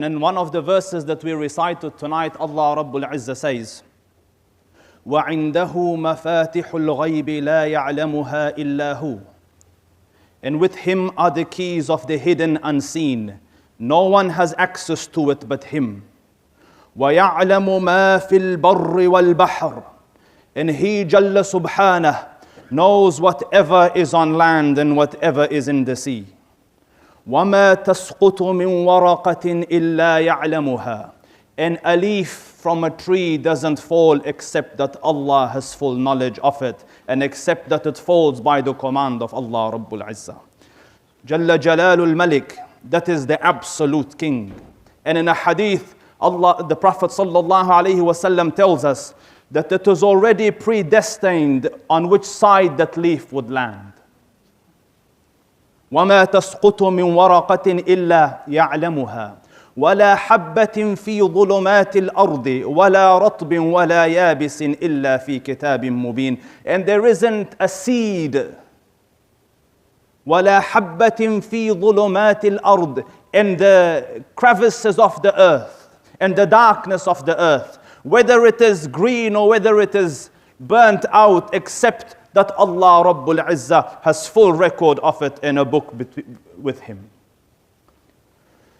In one of the verses that we recited tonight, Allah Rabbul Izzah says, وَعِنْدَهُ مَفَاتِحُ الْغَيْبِ لَا يَعْلَمُهَا إِلَّا هُ. And with him are the keys of the hidden unseen. No one has access to it but him. وَيَعْلَمُ مَا فِي الْبَرِّ وَالْبَحْرِ. And he, Jalla Subhanah, knows whatever is on land and whatever is in the sea. وَمَا تَسْقُطُ مِنْ وَرَقَةٍ إِلَّا يَعْلَمُهَا. And a leaf from a tree doesn't fall except that Allah has full knowledge of it, and except that it falls by the command of Allah Rabbul Izzah. Jalla Jalalul Malik, that is the absolute king. And in a hadith, the Prophet sallallahu alaihi wasallam tells us that it is already predestined on which side that leaf would land. وَمَا تَسْقُطُ مِنْ وَرَقَةٍ إِلَّا يَعْلَمُهَا وَلَا حَبَّةٍ فِي ظُلُمَاتِ الْأَرْضِ وَلَا رَطْبٍ وَلَا يَابِسٍ إِلَّا فِي كِتَابٍ مُبِينٍ. And there isn't a seed. وَلَا حَبَّةٍ فِي ظُلُمَاتِ الْأَرْضِ. In the crevices of the earth, and the darkness of the earth, whether it is green or whether it is burnt out, except that Allah Rabbul Izzah has full record of it in a book with him.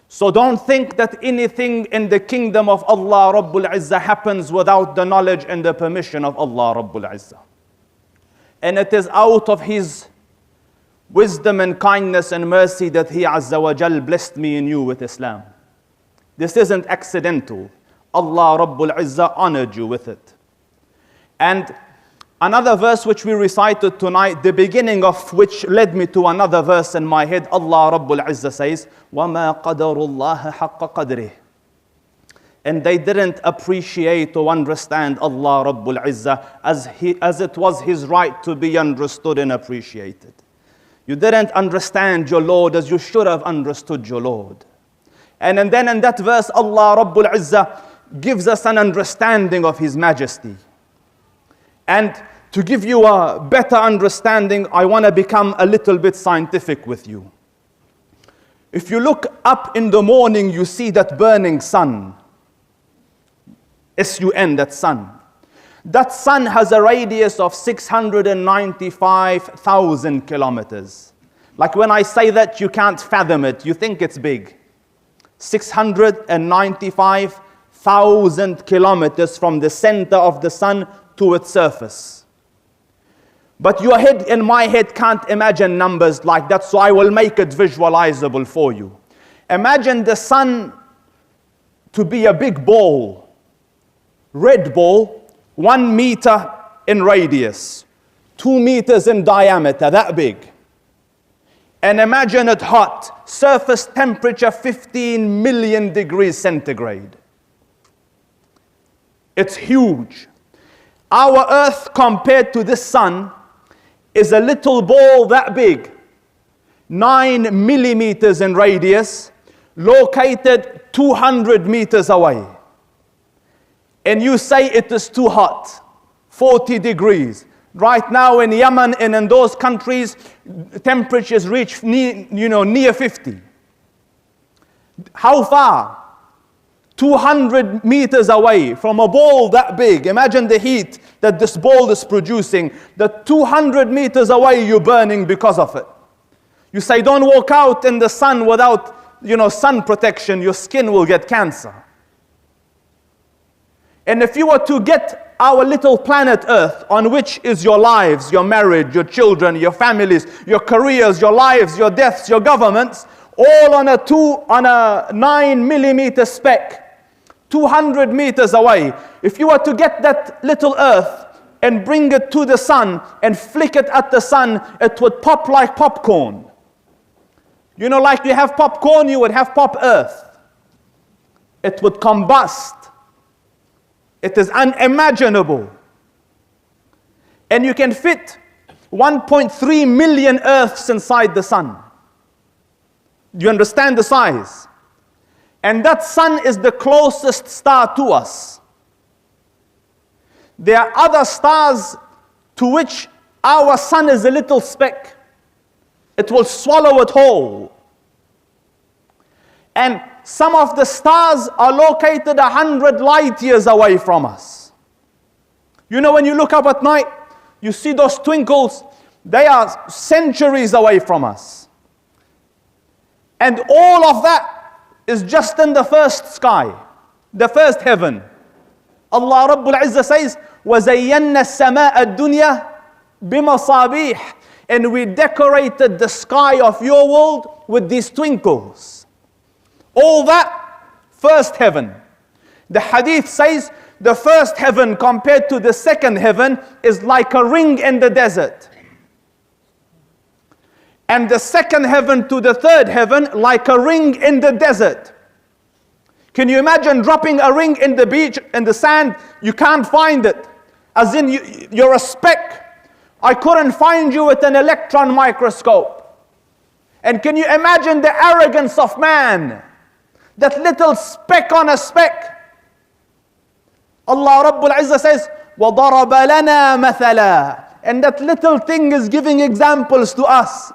So don't think that anything in the kingdom of Allah Rabbul Izzah happens without the knowledge and the permission of Allah Rabbul Izzah. And it is out of His wisdom and kindness and mercy that He Azza wa Jal blessed me and you with Islam. This isn't accidental. Allah Rabbul Izzah honored you with it. And another verse which we recited tonight, the beginning of which led me to another verse in my head, Allah Rabbul Izzah says, وَمَا قَدَرُ اللَّهَ حَقَّ قَدْرِهِ. And they didn't appreciate or understand Allah Rabbul Izzah as it was His right to be understood and appreciated. You didn't understand your Lord as you should have understood your Lord. And then in that verse, Allah Rabbul Izzah gives us an understanding of His majesty. And to give you a better understanding, I want to become a little bit scientific with you. If you look up in the morning, you see that burning sun. S-U-N, that sun. That sun has a radius of 695,000 kilometers. Like when I say that, you can't fathom it. You think it's big. 695,000 kilometers from the center of the sun to its surface. But your head and my head can't imagine numbers like that, so I will make it visualizable for you. Imagine the sun to be a big ball, red ball, 1 meter in radius, 2 meters in diameter, that big. And imagine it hot, surface temperature 15 million degrees centigrade. It's huge. Our earth compared to this sun is a little ball that big, 9 millimeters in radius, located 200 meters away. And you say it is too hot, 40 degrees. Right now in Yemen and in those countries, temperatures reach near 50. How far? 200 meters away from a ball that big. Imagine the heat that this ball is producing. That 200 meters away you're burning because of it. You say don't walk out in the sun without sun protection. Your skin will get cancer. And if you were to get our little planet Earth, on which is your lives, your marriage, your children, your families, your careers, your lives, your deaths, your governments, all on a 9 millimeter speck, 200 meters away. If you were to get that little Earth and bring it to the sun and flick it at the sun, it would pop like popcorn. Like you have popcorn, you would have pop Earth. It would combust. It is unimaginable. And you can fit 1.3 million Earths inside the sun. Do you understand the size? And that sun is the closest star to us. There are other stars to which our sun is a little speck. It will swallow it whole. And some of the stars are located 100 light years away from us. You know, when you look up at night, you see those twinkles, they are centuries away from us. And all of that is just in the first sky, the first heaven. Allah Rabbul Izzah says, وَزَيَّنَّا السَّمَاءَ الدُّنْيَا بِمَصَابِيحٍ. And we decorated the sky of your world with these twinkles. All that, first heaven. The hadith says, the first heaven compared to the second heaven is like a ring in the desert. And the second heaven to the third heaven like a ring in the desert. Can you imagine dropping a ring in the beach, in the sand? You can't find it. As in, you're a speck. I couldn't find you with an electron microscope. And can you imagine the arrogance of man? That little speck on a speck. Allah Rabbul Izzah says, وَضَرَبَ لَنَا مَثَلًا. And that little thing is giving examples to us.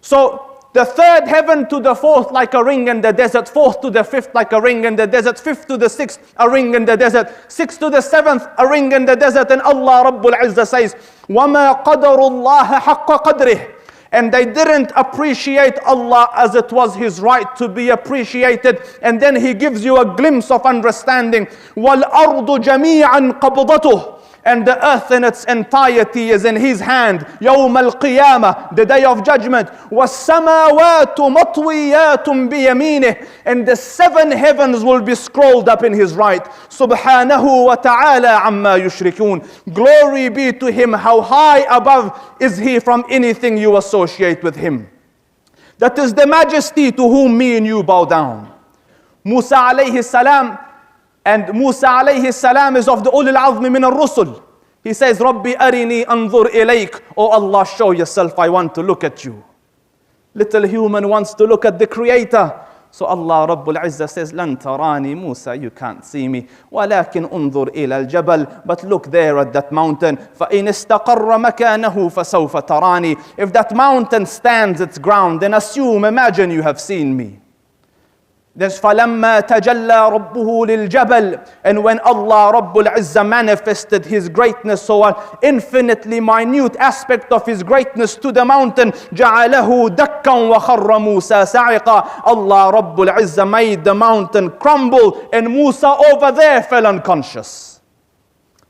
So, the third heaven to the fourth like a ring in the desert, fourth to the fifth like a ring in the desert, fifth to the sixth a ring in the desert, sixth to the seventh a ring in the desert. And Allah Rabbul Izzah says, وَمَا قَدَرُ اللَّهَ حَقَّ قَدْرِهِ. And they didn't appreciate Allah as it was His right to be appreciated. And then He gives you a glimpse of understanding. وَالْأَرْضُ جَمِيعًا قَبْضَتُهُ. And the earth in its entirety is in His hand. يوم القيامة, the day of judgment. وَالسَّمَاوَاتُ مَطْوِيَّاتٌ بِيَمِينِهِ. And the seven heavens will be scrolled up in His right. Subhanahu wa ta'ala amma yushrikun. Glory be to Him. How high above is He from anything you associate with Him. That is the majesty to whom me and you bow down. Musa alayhi salam. And Musa alayhi salam is of the ulul azmi min al-rusul. He says, Rabbi arini anzur ilayk. Oh Allah, show yourself, I want to look at you. Little human wants to look at the Creator. So Allah Rabbul Izzah says, Lan tarani, Musa, you can't see me. Walakin unzur ila al-jabal. But look there at that mountain. فَإِنِ اسْتَقَرَّ مَكَانَهُ فَسَوْفَ تَرَانِي. If that mountain stands its ground, then assume, imagine you have seen me. There's فَلَمَّا تَجَلَّى رَبُّهُ لِلْجَبَلِ. And when Allah Rabbul Izzah manifested His greatness, so an infinitely minute aspect of His greatness to the mountain, جَعَلَهُ دَكًّا وَخَرَّ مُوسَى سَعِقًا. Allah Rabbul Izzah made the mountain crumble, and Musa over there fell unconscious.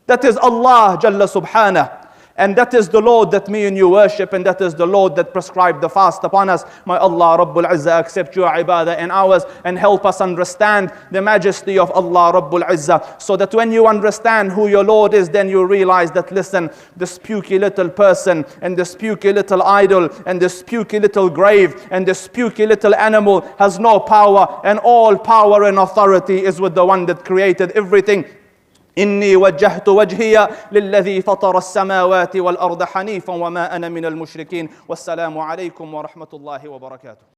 That is Allah Jalla Subhanahu. And that is the Lord that me and you worship, and that is the Lord that prescribed the fast upon us. May Allah Rabbul Izzah accept your ibadah and ours, and help us understand the majesty of Allah Rabbul Izzah, so that when you understand who your Lord is, then you realize that, listen, the spooky little person, and the spooky little idol, and the spooky little grave, and the spooky little animal has no power, and all power and authority is with the one that created everything. إني وجهت وجهي للذي فطر السماوات والأرض حنيفا وما أنا من المشركين والسلام عليكم ورحمة الله وبركاته.